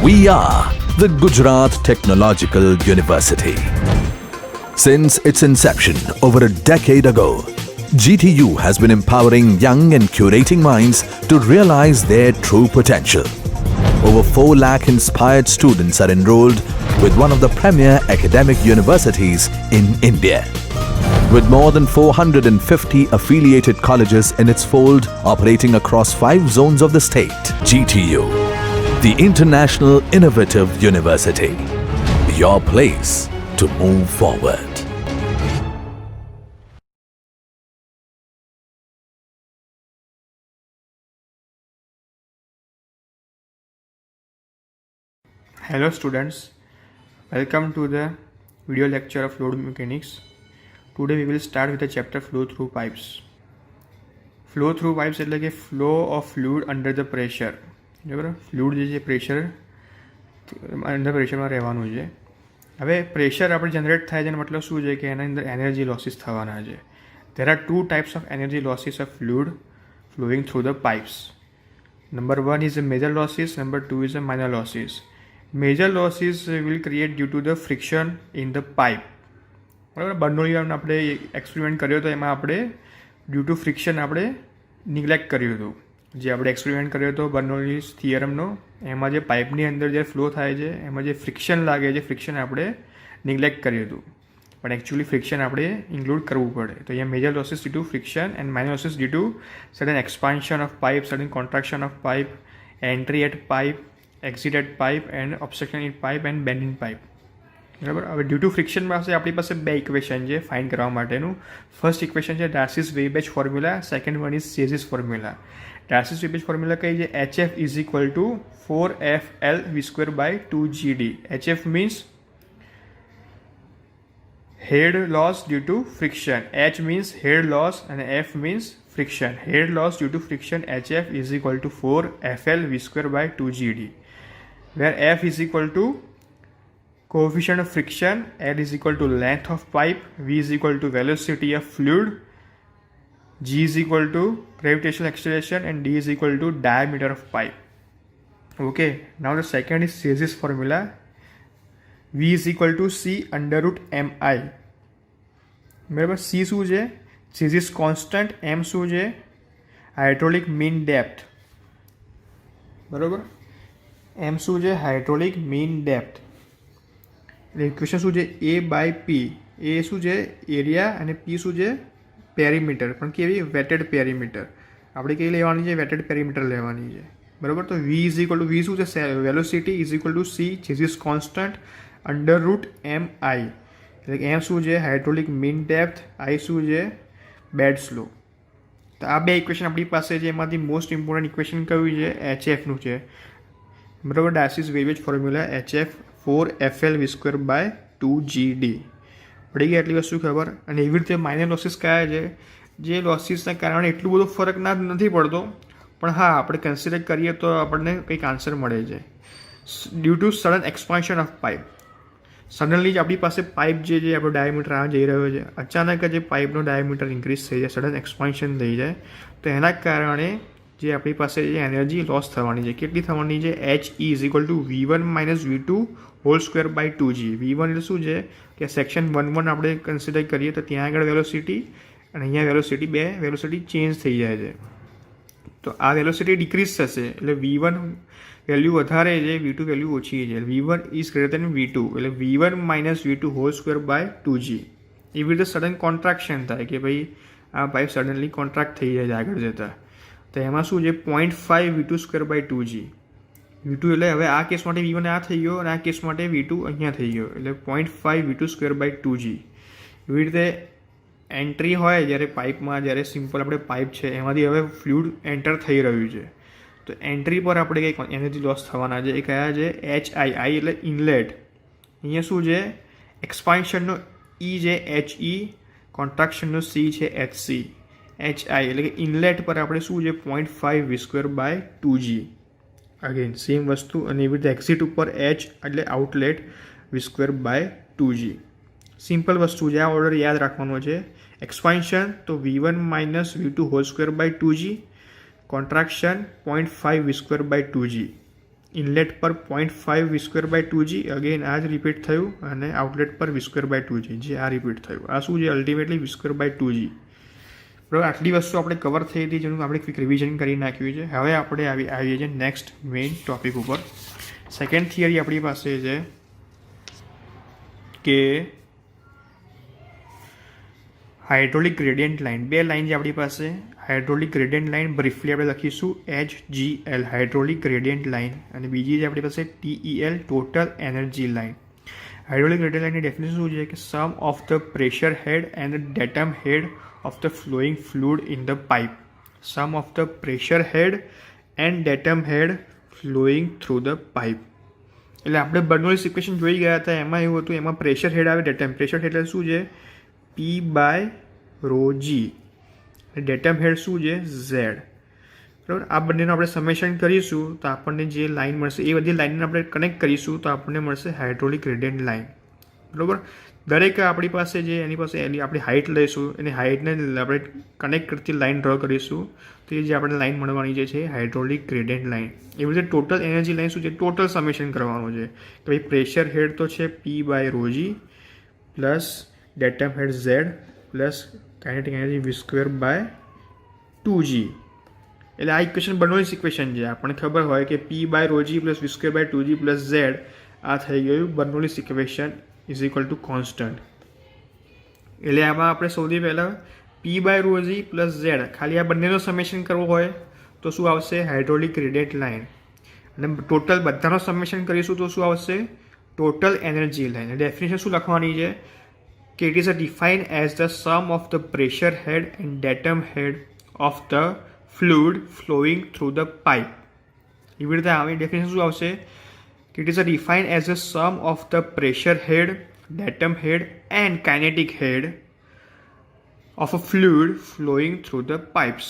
We are the Gujarat Technological University. Since its inception over a decade ago, GTU has been empowering young and curating minds to realize their true potential. Over 4 lakh inspired students are enrolled with one of the premier academic universities in India. With more than 450 affiliated colleges in its fold operating across 5 zones of the state, GTU, the International Innovative University, your place to move forward. Hello students, welcome to the video lecture of fluid mechanics. Today we will start with the chapter flow through pipes. Flow through pipes એટલે કે flow of fluid under the pressure. બરાબર, fluid જે છે pressure under પ્રેશરમાં રહેવાનું છે. હવે pressure આપણે generate થાય છે એનો મતલબ શું છે કે એના અંદર એનર્જી લોસીસ થવાના છે. There are 2 types of energy losses of fluid flowing through the pipes. Number 1 is a major losses, number 2 is a minor losses. Major losses will create due to the friction in the pipe. બરાબર, બર્નોલીમાં આપણે experiment કર્યો હતો, એમાં આપણે due to friction આપણે neglect કર્યું હતું. જે આપણે એક્સપેરિમેન્ટ કર્યો હતો બર્નોલીઝ થિયરમનો, એમાં જે પાઇપની અંદર જે ફ્લો થાય છે એમાં જે ફ્રિક્શન લાગે છે, ફ્રિક્શન આપણે નિગ્લેક્ટ કર્યું હતું, પણ એકચ્યુઅલી ફ્રિક્શન આપણે ઇન્ક્લુડ કરવું પડે. તો અહીંયા major losses due to friction and minor losses due to sudden expansion of pipe, sudden contraction of pipe, entry at pipe, exit at pipe and obstruction in pipe and bend in pipe. બરાબર. હવે due to friction પાસે આપણી પાસે 2 equation છે find કરવા માટેનું. First equation છે Darcy's-Weisbach formula, second one is Chase's formula. Darcy's-Weisbach formula કઈ છે? HF is equal to 4FL V²/2GD. HF means head loss due to friction. H means head loss and F means friction. Head loss due to friction HF is equal to 4FL V²/2GD, where F is equal to coefficient of friction, L is equal to length of pipe, V is equal to velocity of fluid, G is equal to gravitational acceleration and D is equal to diameter of pipe. Okay, now the second is Chase's formula. V is equal to C under root mi. બરાબર, C શું છે? Chase's constant, M શું છે? Hydraulic mean depth. બરાબર, M શું છે? Hydraulic mean depth. એટલે equation શું છે? A/P. એ શું છે? એરિયા અને P શું છે? પેરીમીટર, પણ કેવી? Weighted perimeter. આપણે કઈ લેવાની છે? વેટેડ પેરીમીટર લેવાની છે. બરાબર. તો V is equal two, V શું છે? Velocity is equal two C Chase's constant under route mi. એટલે કે M શું છે? હાઇડ્રોલિક મીન ડેપ્થ, I શું છે? Bed slope. તો આ 2 ઇક્વેશન આપણી પાસે છે. એમાંથી મોસ્ટ ઇમ્પોર્ટન્ટ ઇક્વેશન કયું છે? HFનું છે. બરાબર. Darcy's-Weisbach formula HF 4FL V²/2GD. પડી ગઈ આટલી વસ્તુ ખબર. અને એવી રીતે માઇનર લોસીસ કયા છે? જે લોસીસના કારણે એટલું બધો ફરક નથી પડતો, પણ હા આપણે કન્સિડર કરીએ તો આપણને કંઈક આન્સર મળે છે. Due to sudden expansion of pipe. Suddenly જ આપણી પાસે પાઇપ જે આપણો ડાયામીટર આ જઈ રહ્યો છે, અચાનક જ પાઇપનો ડાયામીટર ઇન્ક્રીઝ થઈ જાય, સડન એક્સપાન્શન થઈ જાય, તો એના કારણે જે આપણી પાસે જે એનર્જી લોસ થવાની છે, કેટલી થવાની છે? HE is equal two V1 - V2² V1 એટલે શું છે કે સેક્શન 1 આપણે કન્સિડર કરીએ તો ત્યાં આગળ વેલોસિટી અને અહીંયા વેલોસિટી, 2 વેલોસિટી ચેન્જ થઈ જાય છે. તો આ વેલોસિટી ડિક્રીઝ થશે એટલે V1 વેલ્યુ વધારે છે, V2 વેલ્યુ ઓછી છે. V1 is greater than V2 એટલે V1 - V2² એવી રીતે સડન કોન્ટ્રાક્શન થાય કે ભાઈ આ પાઇપ સડનલી કોન્ટ્રાક્ટ થઈ જાય છે આગળ જતાં. તો એમાં શું છે? 0.5 V²/2G. V2 એટલે હવે આ કેસ માટે V1 આ થઈ ગયો અને આ કેસ માટે V2 અહીંયા થઈ ગયો, એટલે 0.5 V²/2G. એવી રીતે એન્ટ્રી હોય જ્યારે પાઇપમાં, જ્યારે સિમ્પલ આપણે પાઇપ છે એમાંથી હવે ફ્લુઇડ એન્ટર થઈ રહ્યું છે, તો એન્ટ્રી પર આપણે કંઈક એનર્જી લોસ થવાના છે. એ કયા છે? HI. I એટલે ઇનલેટ. અહીંયા શું છે? એક્સપાન્શનનો E છે HE, કોન્ટ્રાક્શનનો C છે HC. HI એટલે કે ઇનલેટ પર આપણે શું છે? 0.5 V²/2G. અગેન સેમ વસ્તુ. અને એવી રીતે એક્ઝિટ ઉપર H એટલે આઉટલેટ V²/2G. સિમ્પલ વસ્તુ છે, આ ઓર્ડર યાદ રાખવાનો છે. એક્સપાન્શન તો V1 - V2² /2G, contraction 0.5 V²/2G. Inlet પર 0.5 v²/2g, અગેન આ જ રિપીટ થયું, અને આઉટલેટ પર v²/2g, જે આ રિપીટ થયું. આ શું છે? Ultimately v²/2g. બરાબર, આટલી વસ્તુ આપણે કવર થઈ હતી, જેનું આપણે ક્વિક રિવિઝન કરી નાખ્યું છે. હવે આપણે આવીએ છીએ નેક્સ્ટ મેઇન ટોપિક ઉપર. સેકન્ડ થિયરી આપણી પાસે છે કે હાઇડ્રોલિક ગ્રેડિયન્ટ લાઇન. બે લાઇન છે આપણી પાસે. હાઇડ્રોલિક ગ્રેડિયન્ટ લાઇન બ્રીફલી આપણે લખીશું HGL, હાઇડ્રોલિક ગ્રેડિયન્ટ લાઇન, અને બીજી છે આપણી પાસે TEL, total energy line. Hydraulic gradient લાઇનની ડેફિનેશન શું છે કે sum of the pressure head and datum head of the flowing fluid in the pipe. Sum of the pressure head and datum head flowing through the pipe. એટલે આપણે બર્નોલીસ equation જોઈ ગયા હતા. એમાં એવું હતું, એમાં પ્રેશર હેડ આવે, ડેટમ. પ્રેશર હેડ એટલે શું છે? P/ρg. અને ડેટમ હેડ શું છે? Z. બરાબર, આ બંનેનું આપણે સમેશન કરીશું તો આપણને જે લાઇન મળશે એ બધી લાઇનને આપણે કનેક્ટ કરીશું તો આપણને મળશે હાઇડ્રોલિક ગ્રેડિયન્ટ લાઇન. બરાબર, દરેક આપણી પાસે જે એની પાસે આપણી હાઇટ લઈશું, એની હાઇટને આપણે કનેક્ટ કરતી લાઇન ડ્રો કરીશું, તો એ જે આપણે લાઇન મળવાની જે છે હાઇડ્રોલિક ગ્રેડિયન્ટ લાઇન. એવી રીતે ટોટલ એનર્જી લાઇન શું છે? ટોટલ સમેશન કરવાનું છે કે ભાઈ પ્રેશર હેડ તો છે P/ρg પ્લસ ડેટમ હેડ Z plus kinetic energy v²/2g. એટલે આ ઇક્વેશન બર્નોલીસ ઇક્વેશન છે. આપણને ખબર હોય કે P/ρg plus v²/2g plus Z, આ થઈ ગયું Bernoulli's equation is equal to constant. એટલે આમાં આપણે સૌથી પહેલાં P/ρg પ્લસ Z, ખાલી આ બંનેનો સમેશન કરવો હોય તો શું આવશે? Hydraulic gradient line. અને ટોટલ બધાનો સમેશન કરીશું તો શું આવશે? Total energy line. ડેફિનેશન શું લખવાની છે કે it is a defined as the sum of the pressure head and datum head of the fluid flowing through the pipe. એવી રીતે આવી ડેફિનેશન શું આવશે? It is defined as the sum of the pressure head, datum head and kinetic head of a fluid flowing through the pipes.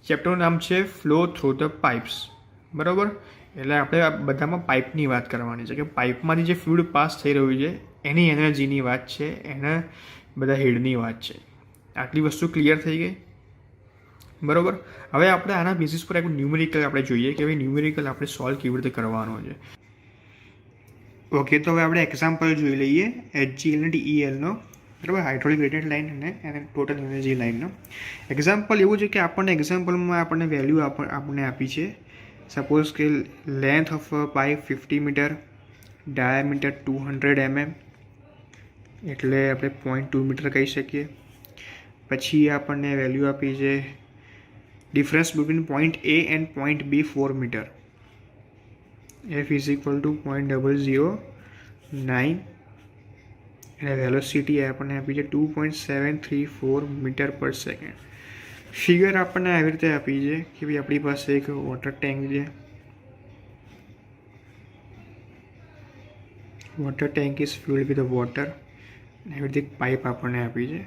ચેપ્ટરનું નામ છે flow through the pipes. બરાબર, એટલે આપણે આ બધામાં પાઇપની વાત કરવાની છે કે પાઇપમાંથી જે ફ્લુઇડ પાસ થઈ રહ્યું છે એની એનર્જીની વાત છે, એના બધા હેડની વાત છે. આટલી વસ્તુ ક્લિયર થઈ ગઈ. બરાબર, હવે આપણે આના બેસિસ પર એક ન્યુમેરિકલ આપણે જોઈએ કે ભાઈ ન્યુમેરિકલ આપણે સોલ્વ કેવી રીતે કરવાનો છે. ઓકે, તો હવે આપણે એક્ઝામ્પલ જોઈ લઈએ HGL અને TELનો. બરાબર, હાઇડ્રોલિક ગ્રેડિયન્ટ લાઇન અને ટોટલ એનર્જી લાઇનનો. એક્ઝામ્પલ એવું છે કે એક્ઝામ્પલમાં આપણને વેલ્યુ આપણને આપી છે. સપોઝ કે length of pipe 50 metre, diameter 200 mm, એટલે આપણે 0.2 મીટર કહી શકીએ. પછી આપણને વેલ્યુ આપી છે difference between point A and point B 4 metre. F is equal to 0.009 અને વેલોસિટી આપણને આપી છે 2.734 મીટર પર સેકન્ડ. ફિગર આપણને આવી રીતે આપી છે કે ભાઈ આપણી પાસે એક વોટર ટેન્ક છે. Water tank is field with water. એવી રીતે એક પાઇપ આપણને આપી છે.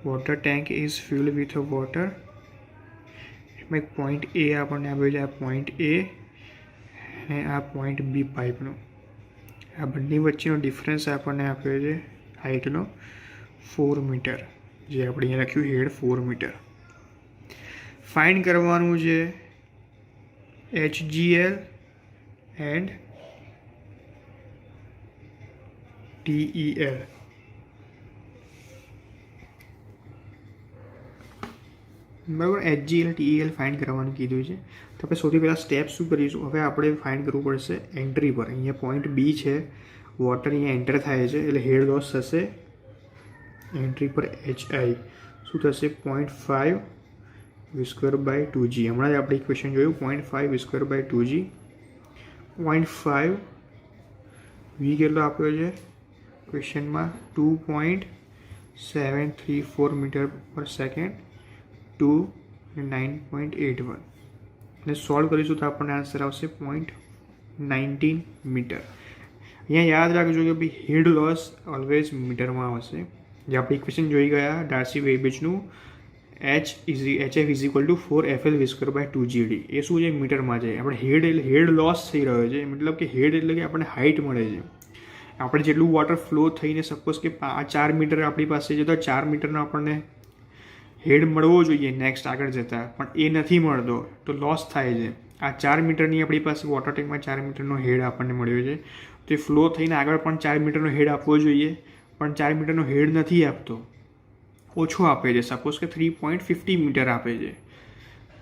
Water tank is field with water. એમાં એક પોઈન્ટ A આપણને આપ્યો છે, આ પોઈન્ટ A અને આ પોઈન્ટ B પાઇપનો. આ બંને વચ્ચેનો ડિફરન્સ આપણને આપ્યો છે હાઇટનો 4 મીટર, જે આપણે અહીંયા લખ્યું હેડ 4 મીટર. ફાઇન્ડ કરવાનું છે HGL એન્ડ TEL. બરાબર, HGL TEL ફાઇન્ડ કરવાનું કીધું છે. તો આપણે સૌથી પહેલાં સ્ટેપ શું કરીશું? હવે આપણે ફાઇન્ડ કરવું પડશે એન્ટ્રી પર. અહીંયા પોઈન્ટ B છે, વોટર અહીંયા એન્ટર થાય છે એટલે હેડ લોસ થશે. એન્ટ્રી પર HI શું થશે? 0.5 v²/2g. હમણાં જ આપણે ઇક્વેશન જોયું 0.5 v²/2g. 0.5 v કેટલો આપ્યો છે ક્વેશ્ચનમાં? 2.734 મીટર પર સેકન્ડ, 9.81. અને સોલ્વ કરીશું તો આપણને આન્સર આવશે 0.19 મીટર. અહીંયા યાદ રાખજો કે ભાઈ હેડ લોસ ઓલવેઝ મીટરમાં આવશે. જે આપણે ઇક્વેશન જોઈ ગયા ડાર્સી વેઇબેજનું HF is equal to 4FL v²/2GD. એ શું છે? મીટરમાં છે. આપણે હેડ લોસ થઈ રહ્યો છે, મતલબ કે હેડ એટલે કે આપણને હાઇટ મળે છે. આપણે જેટલું વોટર ફ્લો થઈને સપોઝ કે 4 મીટર આપણી પાસે છે તો 4 મીટરનો આપણને હેડ મળવો જોઈએ નેક્સ્ટ આગળ જતાં, પણ એ નથી મળતો તો લોસ થાય છે. આ 4 મીટરની આપણી પાસે વોટર ટેન્કમાં 4 મીટરનો હેડ આપણને મળ્યો છે. તો એ ફ્લો થઈને આગળ પણ 4 મીટરનો હેડ આપવો જોઈએ, પણ 4 મીટરનો હેડ નથી આપતો, ઓછો આપે છે. સપોઝ કે 3.50 મીટર આપે છે.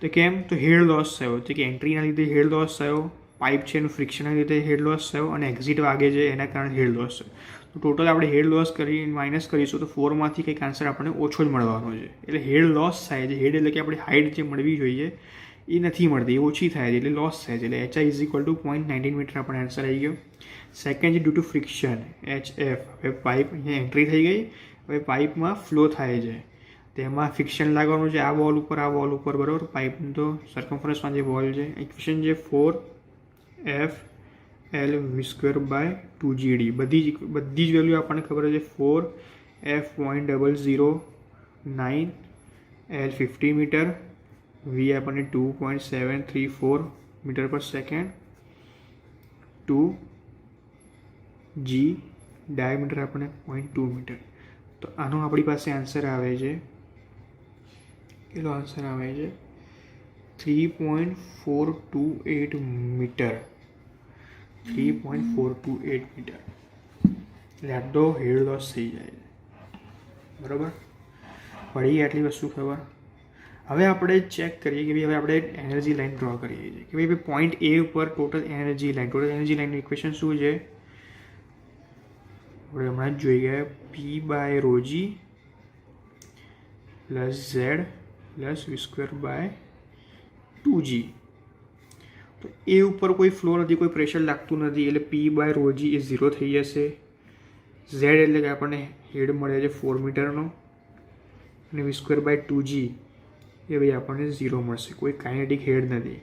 તો કેમ? તો હેડ લોસ થયો, તો કે એન્ટ્રીના લીધે હેડ લોસ થયો, પાઇપ છે એનું ફ્રિક્શનના લીધે હેડ લોસ થયો, અને એક્ઝિટ વાગે છે એના કારણે હેડ લોસ થયો. તો ટોટલ આપણે હેડ લોસ કરી માઇનસ કરીશું તો 4માંથી કંઈક આન્સર આપણને ઓછો જ મળવાનો છે. એટલે હેડ લોસ થાય છે. હેડ એટલે કે આપણી હાઇટ જે મળવી જોઈએ એ નથી મળતી, એ ઓછી થાય છે, એટલે લોસ થાય છે. એટલે HI is equal to 0.19 metre આપણે આન્સર આવી ગયો. સેકન્ડ છે ડ્યુ ટુ ફ્રિક્શન, HF. હવે પાઇપ અહીંયા એન્ટ્રી થઈ ગઈ, હવે પાઇપમાં ફ્લો થાય છે, તેમાં ફ્રિક્શન લાગવાનું છે આ વોલ ઉપર, આ વોલ ઉપર, બરાબર. પાઇપનું તો સર્કમ્ફરન્સમાં જે વોલ છે, ઇક્વેશન છે 4FL v²/2GD. બધી જ વેલ્યુ આપણને ખબર છે. 4F.009, L 50 મીટર, V આપણને 2.734 મીટર પર સેકન્ડ, 2G ડાયામીટર આપણને 0.2 મીટર. તો આનો આપણી પાસે આન્સર આવે છે, કેટલો આન્સર આવે છે? 3.428 મીટર. 3.428 મીટર. એટલે આટલો હેડ લોસ થઈ જાય છે, બરાબર. પડી આટલી વસ્તુ ખબર. હવે આપણે ચેક કરીએ કે ભાઈ હવે આપણે એનર્જી લાઇન ડ્રો કરીએ છીએ કે ભાઈ પોઈન્ટ એ ઉપર ટોટલ એનર્જી લાઇનનું ઇક્વેશન શું છે? આપણે હમણાં જ જોઈ ગયા, P/ρg plus Z plus v²/2g. તો એ ઉપર કોઈ ફ્લો નથી, કોઈ પ્રેશર લાગતું નથી, એટલે P/ρg એ 0 થઈ જશે. Z એટલે કે આપણને હેડ મળે છે 4 મીટરનો, અને v²/2g એ ભાઈ આપણને 0 મળશે, કોઈ કાઇનેટિક હેડ નથી.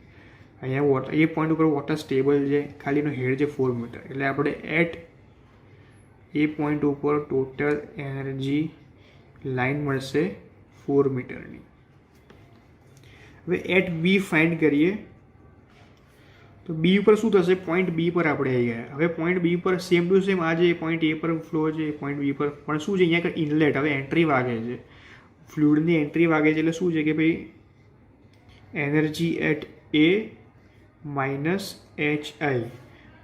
અહીંયા એ પોઈન્ટ ઉપર વોટર સ્ટેબલ છે, ખાલીનો હેડ છે 4 મીટર. એટલે આપણે એટ એ પોઈન્ટ ઉપર ટોટલ એનર્જી લાઇન મળશે 4 મીટરની. હવે એટ બી ફાઇન્ડ કરીએ તો બી ઉપર શું થશે? પોઈન્ટ બી પર આપણે આવી ગયા. હવે પોઈન્ટ બી પર સેમ ટુ સેમ આ જે પોઈન્ટ એ પર ફ્લો છે, પોઈન્ટ બી પર પણ શું છે? અહીંયા ઇનલેટ, હવે એન્ટ્રી વાગે છે, ફ્લુઇડની એન્ટ્રી વાગે છે. એટલે શું છે કે ભાઈ energy at A minus HI.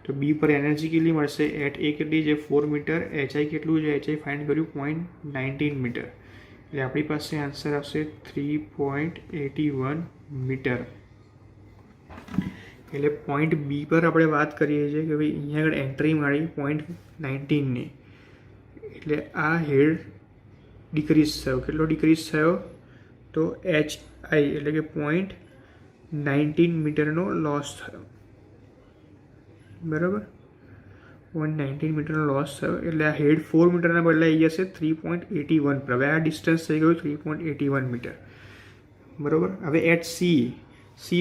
તો બી પર એનર્જી કેટલી મળશે? એટ એ કેટલી છે? 4 મીટર. HI કેટલું છે? HI ફાઇન્ડ કર્યું 0.19 મીટર. એટલે આપણી પાસે આન્સર આવશે 3.81 મીટર. એટલે પોઈન્ટ બી પર આપણે વાત કરીએ છીએ કે ભાઈ અહીંયા આગળ એન્ટ્રી મારી 0.19ની, એટલે આ હેડ ડિક્રીઝ થયો. કેટલો ડિક્રીઝ થયો? તો HI એટલે કે 0.19 મીટરનો લોસ થયો, બરાબર. 0.19 મીટરનો લોસ થયો. એટલે આ હેડ 4 મીટરના બદલે આવી જશે 3.81 પર. હવે આ ડિસ્ટન્સ થઈ ગયું 3.81 મીટર, બરાબર. હવે એટ સી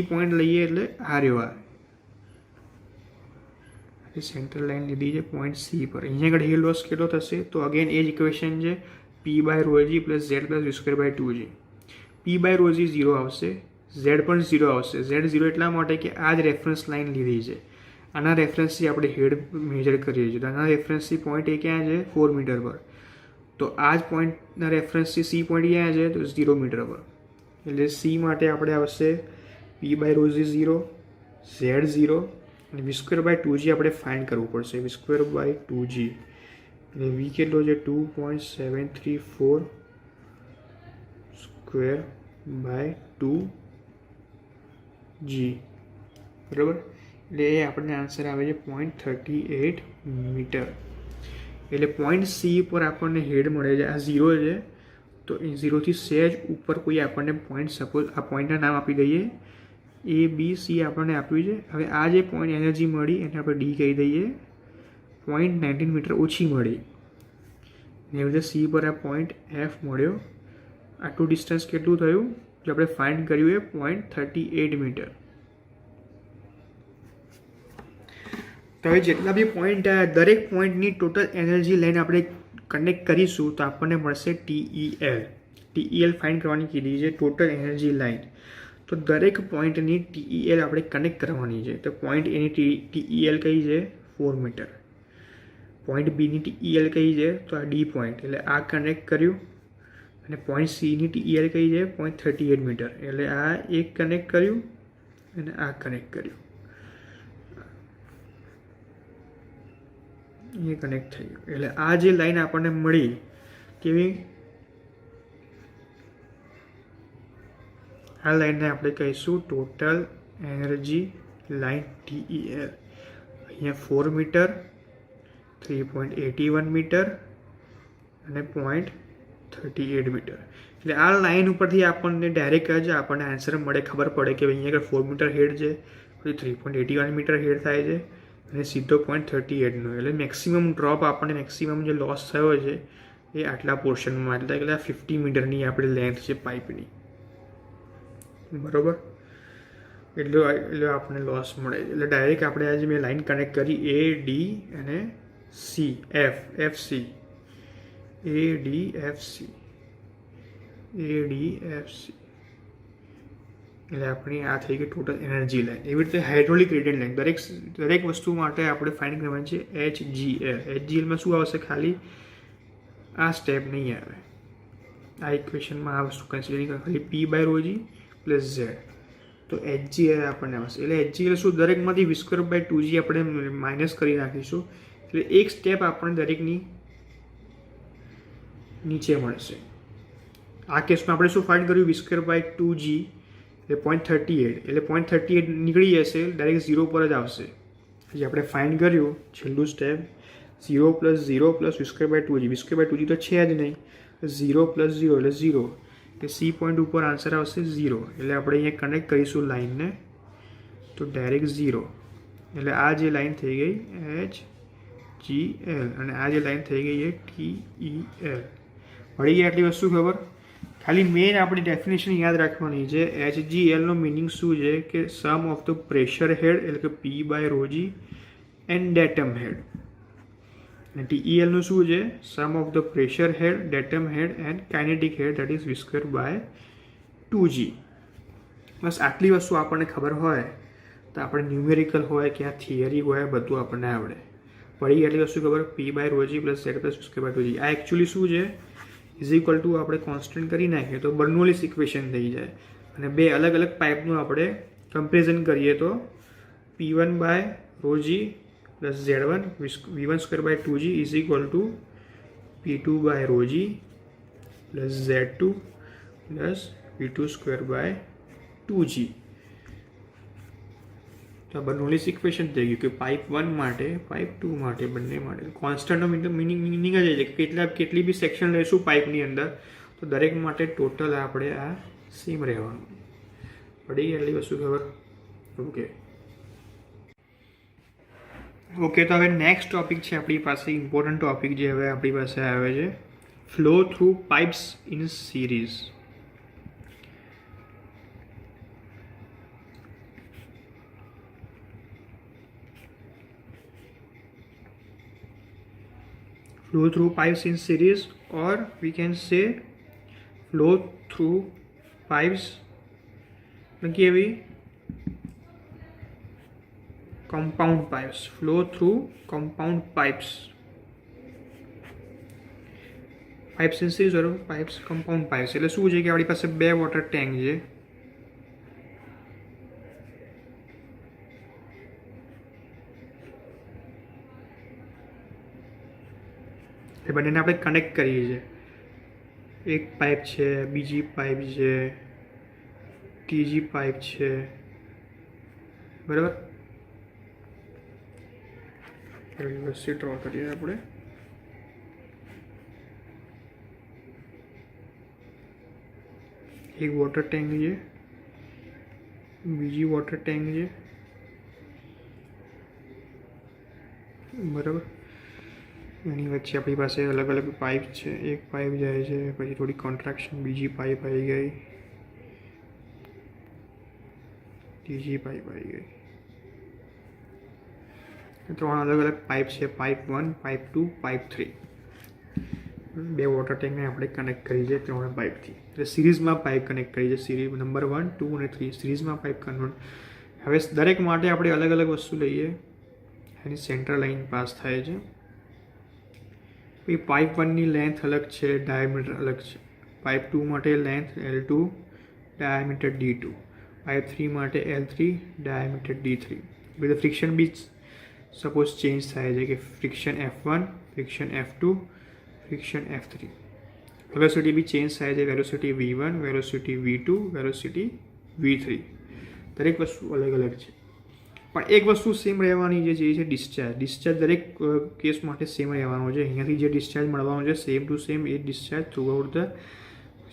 પોઈન્ટ લઈએ એટલે આ રહ્યો, આ સેન્ટ્રલ લાઈન લીધી છે પોઈન્ટ સી પર. અહીંયા આગળ હેડ લોસ કેટલો થશે? તો અગેન એ જ ઇક્વેશન છે, P/ρg plus Z plus v²/2g. P/ρg 0 આવશે, Z પણ 0 આવશે. Z 0 એટલા માટે કે આ જ રેફરન્સ લાઇન લીધી છે, આના રેફરન્સથી આપણે હેડ મેજર કરીએ છીએ. તો આના રેફરન્સથી પોઈન્ટ એ ક્યાં છે? 4 મીટર પર. તો આ જ પોઈન્ટના રેફરન્સથી સી પોઈન્ટ ક્યાં છે? તો 0 મીટર પર. એટલે સી માટે આપણે આવશે P/ρg 0, Z 0, અને v²/2g આપણે ફાઇન્ડ કરવું પડશે. v²/2g એટલે v કેટલો છે? 2.734 2/2g, બરાબર. એટલે એ આપણને આન્સર આવે છે 0.38 મીટર. એટલે પોઈન્ટ સી પર આપણને હેડ મળે છે, આ 0 છે. તો એ 0થી સહેજ ઉપર કોઈ આપણને પોઈન્ટ, સપોઝ આ પોઈન્ટના નામ આપી દઈએ, ABC આપણને આપ્યું છે. હવે આ જે પોઈન્ટ એનર્જી મળી એને આપણે ડી કહી દઈએ, 0.19 મીટર ઓછી મળી. ને હવે સી પર આ પોઈન્ટ F મળ્યો. આટલું ડિસ્ટન્સ કેટલું થયું? જે આપણે ફાઇન્ડ કર્યું એ 0.38 મીટર. તો હવે જેટલા બી પોઈન્ટ આવ્યા, દરેક પોઈન્ટની ટોટલ એનર્જી લાઇન આપણે કનેક્ટ કરીશું તો આપણને મળશે TEL. TEL ફાઇન્ડ કરવાની કીધી છે, ટોટલ એનર્જી લાઇન. તો દરેક પોઈન્ટની TEL આપણે કનેક્ટ કરવાની છે. તો પોઈન્ટ એની TEL કઈ છે? 4 મીટર. પોઈન્ટ બીની TEL કઈ છે? તો આ ડી પોઈન્ટ, એટલે આ કનેક્ટ કર્યું. અને પોઈન્ટ સીની TEL કઈ છે? 0.38 મીટર, એટલે આ એક કનેક્ટ કર્યું. અને આ કનેક્ટ કર્યું, એ કનેક્ટ થઈ ગયું. એટલે આ જે લાઈન આપણને મળી કેવી, આ લાઈનને આપણે કહીશું ટોટલ એનર્જી લાઈન TEL. અહીંયા 4 મીટર, 3.81 મીટર અને 0.38 મીટર. એટલે આ લાઈન ઉપરથી આપણને ડાયરેક્ટ જ આપણને આન્સર મળે, ખબર પડે કે અહીંયા આગળ 4 મીટર હેડ છે, પછી 3.81 મીટર હેડ થાય છે અને સીધો 0.38નો. એટલે મેક્સિમમ ડ્રોપ આપણને, મેક્સિમમ જે લોસ થયો છે એ આટલા પોર્શનમાં, એટલે 50 મીટરની આપણી લેન્થ છે પાઇપની, બરોબર. એટલે આપણને લોસ મળે. એટલે ડાયરેક્ટ આપણે આજે મેં લાઈન કનેક્ટ કરી AD અને FC, ADFC. એટલે આપણી આ થઈ ગઈ ટોટલ એનર્જી લાઈન. એવી રીતે હાઇડ્રોલિક રેડિયન્ટ લાઈન દરેક વસ્તુ માટે આપણે ફાઇન્ડ કરવાની છે HGL. HGLમાં શું આવશે, ખાલી આ સ્ટેપ નહીં આવે, આ ઇક્વેશનમાં આ વસ્તુ કન્સિડર નહીં, ખાલી P/ρg + Z. તો HGL આપણને આવશે. એટલે HGL શું, દરેકમાંથી V²/2g આપણે માઇનસ કરી નાખીશું. એટલે એક સ્ટેપ આપણને દરેકની નીચે મળશે. આ કેસમાં આપણે શું ફાઇન્ડ કર્યું, V²/2g એટલે 0.38. એટલે 0.38 નીકળી જશે, ડાયરેક્ટ 0 પર જ આવશે. પછી આપણે ફાઇન્ડ કર્યું છેલ્લું સ્ટેપ, 0 + 0 + V²/2g. V²/2g તો છે જ નહીં, 0 + 0 એટલે 0. એટલે C પોઈન્ટ ઉપર આન્સર આવશે 0. એટલે આપણે અહીંયા કનેક્ટ કરીશું લાઈનને, તો ડાયરેક્ટ 0. એટલે આ જે લાઈન થઈ ગઈ HGL અને આ જે લાઈન થઈ ગઈ એ TEL. મળી ગઈ આટલી વસ્તુ ખબર. ખાલી મેઇન આપણી ડેફિનેશન યાદ રાખવાની છે. HGLનો મિનિંગ શું છે કે સમ ઓફ ધ પ્રેશર હેડ, એટલે કે P/ρg એન્ડ ડેટમ હેડ. અને TELનું શું છે, sum of the pressure head, datum head and kinetic head, that is V²/2g. બસ આટલી વસ્તુ આપણને ખબર હોય તો આપણે ન્યુમેરિકલ હોય કે આ થિયરી હોય બધું આપણને આવડે. પડી એટલી વસ્તુ ખબર, P/ρg + Z + V²/2g. આ એકચ્યુઅલી શું છે, = આપણે કોન્સ્ટન્ટ કરી નાખીએ તો બર્નોલીસ ઇક્વેશન થઈ જાય. અને બે અલગ અલગ પાઇપનું આપણે કમ્પેરિઝન કરીએ તો P1/ρg + Z1 V1²/2g = P2/ρg + Z2 + V2²/2g. તો આ બર્નોલીસ ઇક્વેશન થઈ ગયું કે પાઇપ 1 માટે, પાઇપ 2 માટે, બંને માટે. કોન્સ્ટન્ટનો મિનિંગ જ છે કે કેટલી બી સેક્શન લઈશું પાઇપની અંદર તો દરેક માટે ટોટલ આપણે આ સેમ રહેવાનું. પડી ગઈ એટલી વસ્તુ ખબર. ઓકે તો હવે નેક્સ્ટ ટોપિક છે આપણી પાસે, ઇમ્પોર્ટન્ટ ટોપિક જે હવે આપણી પાસે આવે છે, flow through pipes in series. Flow through pipes in series, or we can say flow through pipes કેવી compound pipes. Flow through compound pipes. Pipes in series or pipes compound pipes. એટલે શું છે કે આપણી પાસે બે વોટર ટેન્ક છે, એ બંનેને આપણે કનેક્ટ કરીએ છીએ. એક પાઇપ છે, બીજી પાઇપ છે, ત્રીજી પાઇપ છે, બરાબર. વ્યવસ્થિત ડ્રો કરીએ આપણે. એક વોટર ટેન્ક છે, બીજી વોટર ટેન્ક છે, બરાબર. એની વચ્ચે આપણી પાસે અલગ અલગ પાઇપ છે. એક પાઇપ જાય છે, પછી થોડી કોન્ટ્રાક્શન, બીજી પાઇપ આવી ગઈ, ત્રીજી પાઇપ આવી ગઈ. 3 અલગ અલગ પાઇપ છે, પાઇપ 1, પાઇપ 2, પાઇપ 3. બે વોટર ટેન્કને આપણે કનેક્ટ કરી છે 3 પાઇપથી. એટલે સિરીઝમાં પાઇપ કનેક્ટ કરી છે, સિરીઝ નંબર 1, 2 અને 3 સિરીઝમાં પાઇપ કન્વર્ટ. હવે દરેક માટે આપણે અલગ અલગ વસ્તુ લઈએ. એની સેન્ટર લાઇન પાસ થાય છે. પછી પાઇપ 1ની લેન્થ અલગ છે, ડાયામીટર અલગ છે. પાઇપ 2 માટે length L2, diameter D2. Pipe 3 માટે L3 ડાયામીટર D3. એટલે ફ્રિક્શન બી સપોઝ ચેન્જ થાય છે કે friction F1, friction F2, friction F3. Velocity બી ચેન્જ થાય છે, velocity V1, velocity V2, velocity V3. દરેક વસ્તુ અલગ અલગ છે, પણ એક વસ્તુ સેમ રહેવાની છે, જે છે ડિસ્ચાર્જ દરેક કેસ માટે સેમ રહેવાનો છે. અહીંયાથી જે ડિસ્ચાર્જ મળવાનો છે સેમ ટુ સેમ એ discharge throughout the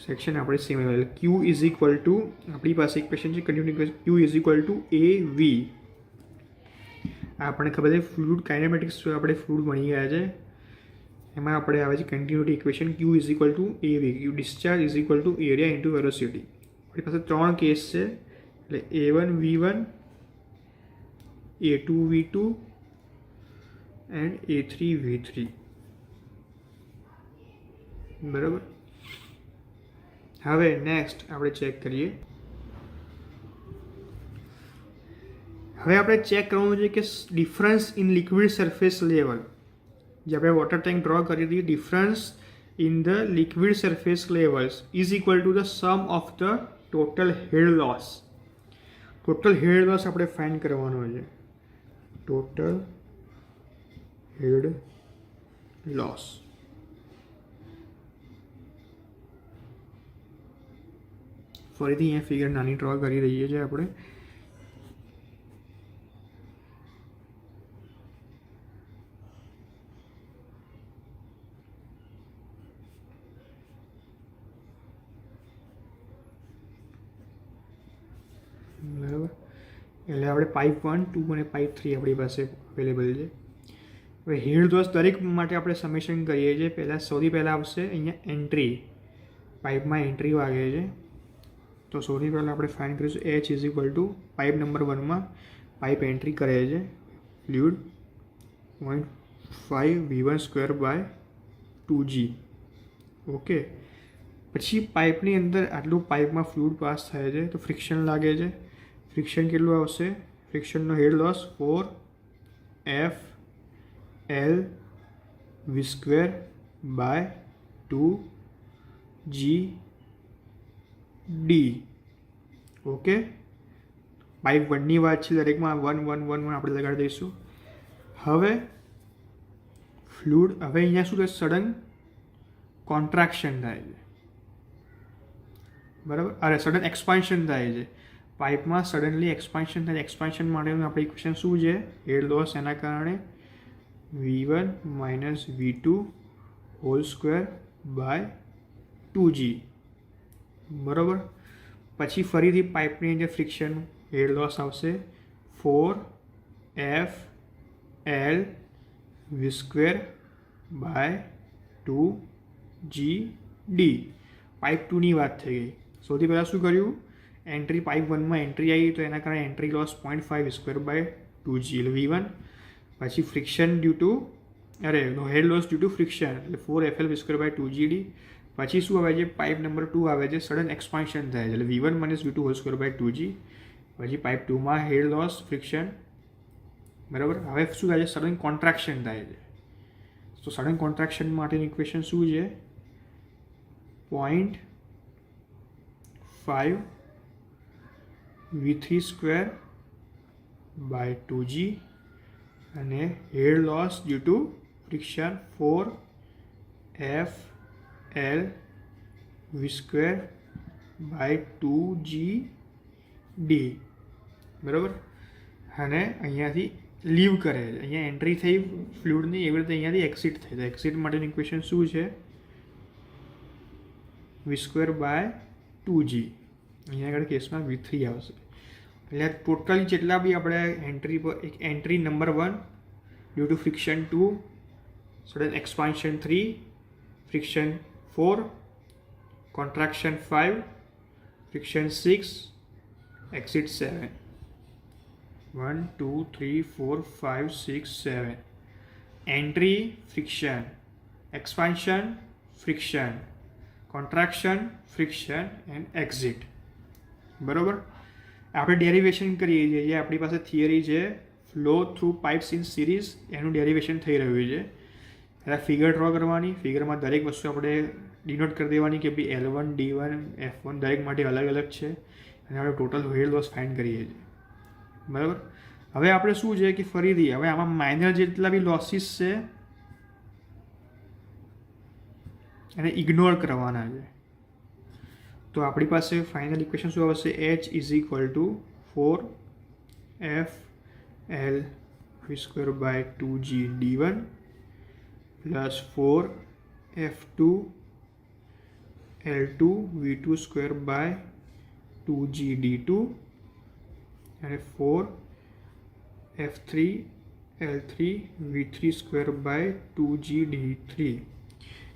section આપણે સેમ રહેવાનું. Q ઇઝ ઇક્વલ ટુ, આપણી પાસે ઇક્વેશન છે continue, Q is equal to AV. આપણને ખબર છે ફ્લુઇડ કાઇનેમેટિક્સ આપણે ફ્લુઇડ ભણી ગયા છે, એમાં આપણે આવે છે continuity equation. Q is equal to AV, Q discharge is equal two area into velocity. આપણી પાસે 3 કેસ છે, એટલે A1 V1, A2 V2 and A3 V3. બરાબર. હવે નેક્સ્ટ આપણે ચેક કરીએ. હવે આપણે ચેક કરવાનું છે કે difference in liquid surface level, જે આપણે વોટર ટેન્ક ડ્રો કરી હતી, difference in the liquid surface levels is equal to the sum of the total head loss. Total head loss આપણે ફાઇન્ડ કરવાનો છે. Total head loss. ફરીથી અહીંયા figure નાની ડ્રો કરી રહીએ છીએ આપણે. બરાબર. એટલે આપણે પાઇપ 1, 2 અને પાઇપ 3 આપણી પાસે અવેલેબલ છે. હવે હેડ લોસ દરેક માટે આપણે સમેશન કરીએ છીએ. સૌથી પહેલાં આવશે અહીંયા એન્ટ્રી, પાઇપમાં એન્ટ્રી વાગે છે, તો સૌથી પહેલાં આપણે ફાઇન્ડ કરીશું H is equal to pipe number 1માં પાઇપ એન્ટ્રી કરે છે fluid 0.5 V1 square by 2G. Okay. પછી પાઇપની અંદર આટલું પાઇપમાં ફ્લુઇડ પાસ થાય છે, તો ફ્રિક્શન લાગે છે. ફ્રિક્શન કેટલું આવશે? ફ્રિક્શનનો head loss 4F L V square by 2G D. Okay. Pipe 1ની વાત છે, દરેકમાં 1 1 1 1 આપણે લગાડી દઈશું. હવે ફ્લુઇડ, હવે અહીંયા શું થાય, સડન કોન્ટ્રાક્શન થાય છે. બરાબર. અરે સડન એક્સપાન્શન થાય છે પાઇપમાં, સડનલી એક્સપાન્શન થાય. એક્સપાન્શન માટેનું આપણે ઇક્વેશન શું છે? હેડ લોસ એના કારણે V1 minus V2 whole square by 2G. બરાબર. પછી ફરીથી પાઇપની અંદર ફ્રિક્શન હેડ લોસ આવશે 4F L V square by 2G D. Pipe 2ની વાત થઈ ગઈ. સૌથી પહેલાં શું કર્યું? એન્ટ્રી પાઇપ 1માં એન્ટ્રી આવી, તો એના કારણે entry loss 0.5 square by 2G એટલે V1. પછી friction due to, head loss due to friction એટલે 4FL V square by 2GD. પછી શું આવે છે? પાઇપ નંબર 2 આવે છે, સડન એક્સપાન્શન થાય છે એટલે V1 minus V2 whole square by 2G. પછી પાઇપ 2માં હેડ લોસ ફ્રિક્શન. બરાબર. હવે શું થાય છે? સડન કોન્ટ્રાક્શન થાય છે. તો સડન કોન્ટ્રાક્શન માટેની ઇક્વેશન શું છે? 0.5 V3 સ્ક્વેર બાય 2G અને head loss due to friction 4F L V square by 2G D. બરાબર. અને અહીંયાથી લીવ કરે છે, અહીંયા એન્ટ્રી થઈ ફ્લુઇડની, એવી રીતે અહીંયાથી એક્સિટ થઈ. તો એક્સિટ માટેની ઇક્વેશન શું છે? V square by 2G. અહીંયા આગળ કેસમાં V3 આવશે. એટલે ટોટલી જેટલા બી આપણે એન્ટ્રી પર, એક entry number 1 due to friction 2, sudden expansion 3, friction 4, contraction 5, friction 6, exit 7. 1 2 3 4 5 6 7. Entry friction, expansion friction, contraction friction and exit. બરાબર. આપણે ડેરિવેશન કરીએ છીએ, જે આપણી પાસે થિયરી છે flow through pipes in series, એનું ડેરિવેશન થઈ રહ્યું છે. એટલે ફિગર ડ્રો કરવાની, ફિગરમાં દરેક વસ્તુ આપણે ડિનોટ કરી દેવાની કે ભાઈ L1 D1 F1 દરેક માટે અલગ અલગ છે. અને આપણે ટોટલ હેર લોસ ફાઇન્ડ કરીએ છીએ. બરાબર. હવે આપણે શું છે કે ફરીથી હવે આમાં માઇનર જેટલા બી લોસીસ છે એને ઇગ્નોર કરવાના છે. તો આપણી પાસે ફાઇનલ ઇક્વેશન શું આવશે? H is equal to 4FL v² by 2G d1 plus 4F2 L2 v² by 2G d2 અને 4F3 L3 v³ by 2G d3.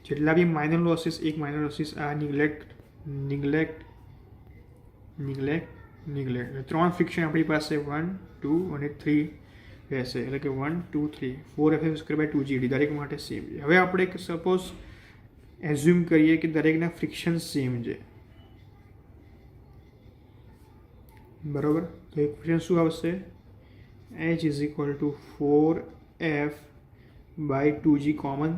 જેટલા બી માઇનર લોસીસ, એક માઇનર લોસીસ આ નિગ્લેક્ટ. 3 ફ્રિક્શન આપણી પાસે 1, 2 અને 3 રહેશે. એટલે કે 1, 2, 3 4F² બાય 2G d દરેક માટે સેમ છે. હવે આપણે સપોઝ એઝ્યુમ કરીએ કે દરેકના ફ્રિક્શન સેમ છે. બરાબર. તો ઇક્વેશન શું આવશે? H is equal to 4F by 2G common,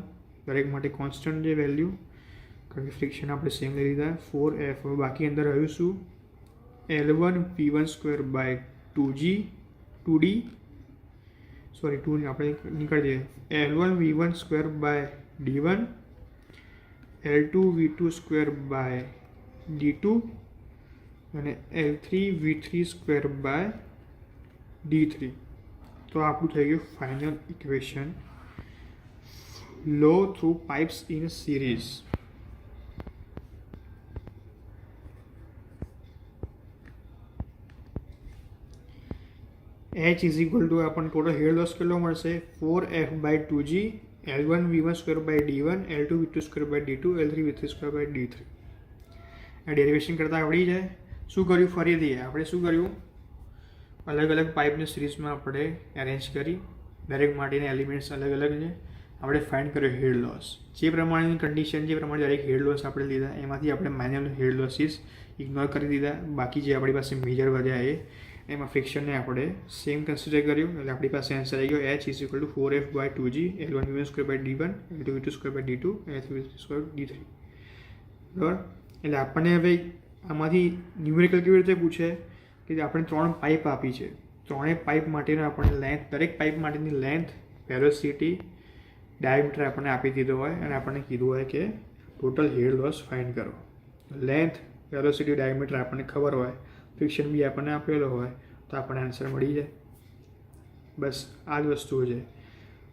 દરેક માટે કોન્સ્ટન્ટ છે વેલ્યુ, કારણ કે ફ્રિક્શન આપણે સેમ લઈ લીધા. 4F હવે બાકી અંદર રહ્યું શું? L1 v² by 2D sorry 2 આપણે નીકળી દઈએ. L1 v² by d1 L2 v² by d2 અને L3 v³ બાય d3. તો આપણું થઈ ગયું final equation. Flow through pipes in series. H is equal to આપણને ટોટલ હેડ લોસ કેટલો મળશે? 4F by 2G L1 v² by d1 L2 v² by d2 L3 v³ by d3. આ derivation કરતાં આવડી જાય. શું કર્યું? ફરીથી આપણે શું કર્યું? અલગ અલગ પાઇપની સિરીઝમાં આપણે એરેન્જ કરી, દરેક માટેના એલિમેન્ટ્સ અલગ અલગ છે. આપણે ફાઇન્ડ કર્યો હેડ લોસ. જે પ્રમાણેની કન્ડિશન, જે પ્રમાણે દરેક હેડ લોસ આપણે લીધા એમાંથી આપણે માઇનર હેડ લોસીસ ઇગ્નોર કરી દીધા. બાકી જે આપણી પાસે મેજર વધ્યા એમાં ફ્રિક્શનને આપણે સેમ કન્સિડર કર્યું. એટલે આપણી પાસે આન્સર આવી ગયો H is equal to 4F by 2G L1 v² by d1 L2 v² by d2 L3 v² d3. બરાબર. એટલે આપણને હવે આમાંથી ન્યુમેરિકલ કેવી રીતે પૂછે કે આપણે 3 પાઇપ આપી છે, ત્રણેય પાઇપ માટેનો આપણને લેન્થ, દરેક પાઇપ માટેની લેન્થ, વેલોસિટી, ડાયામીટર આપણને આપી દીધો હોય અને આપણને કીધું હોય કે ટોટલ હેડ લોસ ફાઇન્ડ કરો. લેન્થ, વેલોસિટી, ડાયામીટર આપણને ખબર હોય, ફ્રિક્શન બી આપણને આપેલો હોય તો આપણને આન્સર મળી જાય. બસ આ જ વસ્તુઓ છે.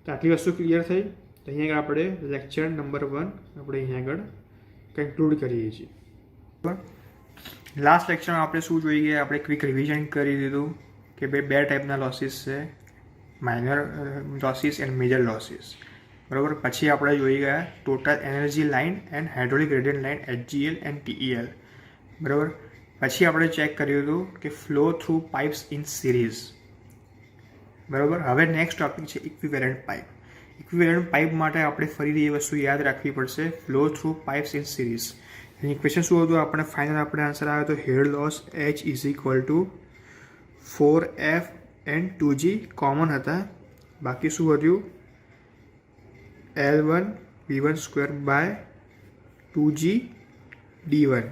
તો આટલી વસ્તુ ક્લિયર થઈ. તો અહીંયા આગળ આપણે લેક્ચર નંબર 1 આપણે અહીંયા આગળ કન્ક્લુડ કરીએ છીએ. બરાબર. લાસ્ટ લેક્ચરમાં આપણે શું જોઈ ગયા? આપણે ક્વિક રિવિઝન કરી દીધું કે બે ટાઈપના લોસીસ છે, minor losses and major losses. બરાબર. પછી આપણે જોઈ ગયા total energy line and hydraulic gradient line HGL and TEL. બરાબર. પછી આપણે ચેક કર્યું હતું કે flow through pipes in series. બરાબર. હવે નેક્સ્ટ ટોપિક છે ઇક્વિવેલન્ટ પાઇપ. ઇક્વિવેલન્ટ પાઇપ માટે આપણે ફરીથી એ વસ્તુ યાદ રાખવી પડશે, flow through pipes in series. Any equation શું હતું? આપણે ફાઇનલ આપણે આન્સર આવ્યો તો હેડ loss H is equal to 4F and 2G common હતા. બાકી શું વધ્યું? L1 v² by 2G d1.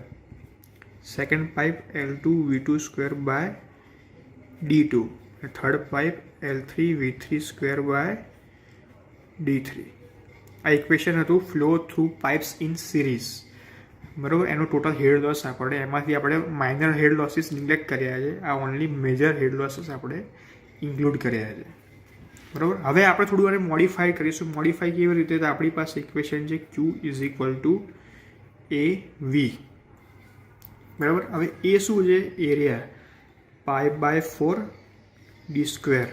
Second pipe L2 v² by d2. Third pipe L3 v³ by d3. આ ઇક્વેશન હતું flow through pipes in series. બરાબર. એનો total head loss આપણે એમાંથી આપણે માઇનર હેડ લોસીસ નિગ્લેક્ટ કર્યા છે. આ ઓનલી મેજર હેડ લોસીસ આપણે ઇન્ક્લુડ કર્યા છે. બરાબર. હવે આપણે થોડું આને મોડિફાઈ કરીશું. મોડિફાઈ કેવી રીતે? તો આપણી પાસે ઇક્વેશન છે Q is equal to AV. બરાબર. હવે એ શું છે? Area π/4d².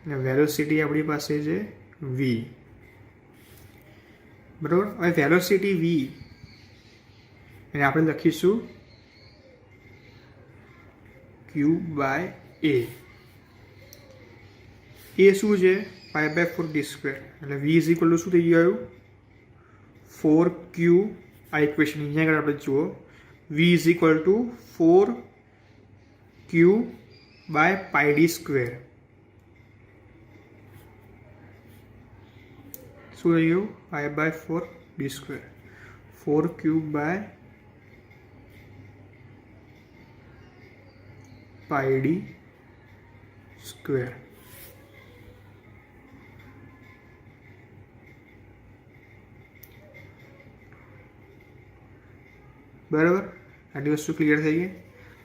અને વેલોસિટી આપણી પાસે છે V. બરાબર. હવે વેલોસિટી V એને આપણે લખીશું Q/A. એ શું છે? π/4d². એટલે V ઇઝ ઇક્વલ ટુ શું થઈ ગયું? 4Q. આ ઇક્વેશન અહીંયા આગળ આપણે જુઓ, V is equal two 4Q/πd². શું થઈ ગયું? π/4d². 4Q/πd². પાઈ ડી સ્ક્વેર. બરાબર, આટલી વસ્તુ ક્લિયર થઈ ગઈ.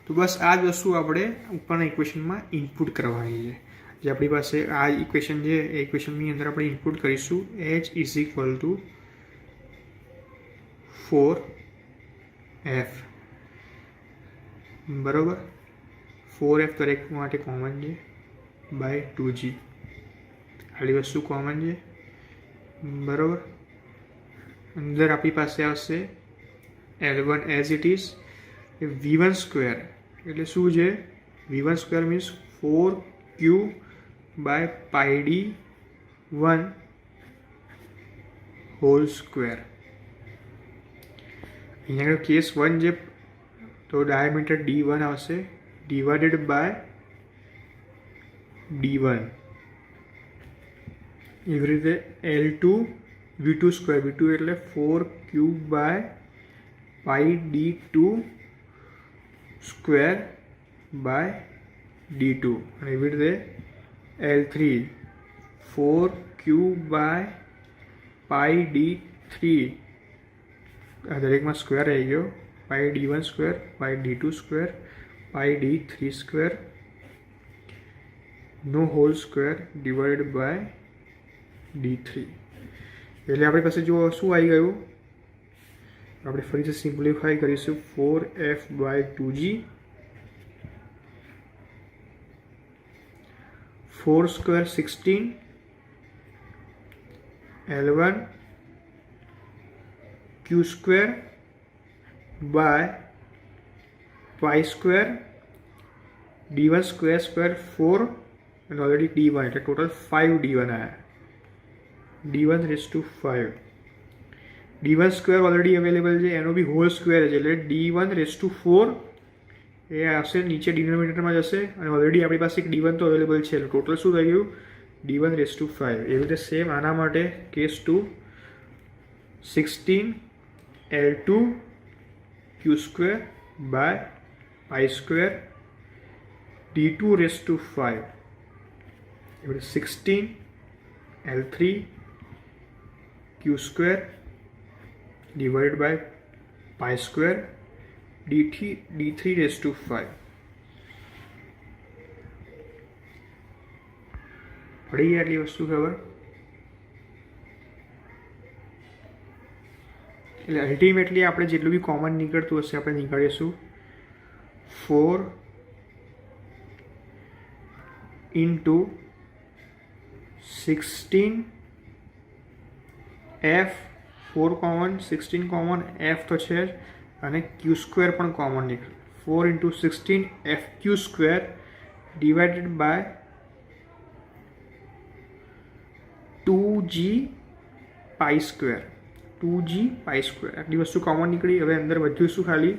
તો બસ આ જ વસ્તુ આપણે ઉપરના ઇક્વેશનમાં ઇનપુટ કરવાની છે. જે આપણી પાસે આ ઇક્વેશન છે એ ઇક્વેશનની અંદર આપણે ઇનપુટ કરીશું h is equal to 4f. બરાબર, 4f દરેક માટે કોમન છે બાય 2g. આટલી વસ્તુ કોમન છે. બરાબર, અંદર આપણી પાસે આવશે L1 as it is. v1 square એટલે શું છે? v1 square means 4q by pi D 1 whole square. અહીંયા આગળ કેસ 1 છે તો ડાયામીટર d1 આવશે ડિવાઇડેડ બાય d1. એવી રીતે L2 v2 સ્ક્વેર, v2 એટલે 4q by pi d2 square by d2. અને એવી રીતે L3 4q by pi d3, આ દરેકમાં સ્ક્વેર રહી ગયો, pi d1 square pi d2 square pi d3 square નો whole square divided by d3. એટલે આપણી પાસે જો શું આવી ગયું, આપણે ફરીથી સિમ્પ્લિફાઈ કરીશું 4f by 2g. 4 square 16 L1 q square by pi square d1 square square 4 અને ઓલરેડી d1 એટલે ટોટલ 5 d1 આવ્યા. d1 raise to 5. d1 square already available છે, એનો બી હોલ સ્ક્વેર છે એટલે d1 રેઝ ટુ 4 એ આવશે, નીચે ડિનોમિનેટરમાં જશે. અને ઓલરેડી આપણી પાસે એક d1 તો અવેલેબલ છે એટલે ટોટલ શું થઈ ગયું? d1 raise to 5. એવી રીતે સેમ આના માટે case 2 16 L2 q square by pi square d2 raise to 5. એવી રીતે 16 L3 q square divided by pi square d3 raised to 5. પડી ગઈ આટલી વસ્તુ ખબર? એટલે અલ્ટિમેટલી આપણે જેટલું બી કોમન નીકળતું હશે આપણે નીકાળીશું 4 into 16f. 4 common, 16 common, f તો છે જ, અને q સ્ક્વેર પણ કોમન નીકળે. 4 into 16 f q square divided by 2g pi square. 2g pi square આટલી વસ્તુ કોમન નીકળી. હવે અંદર વધ્યું શું ખાલી?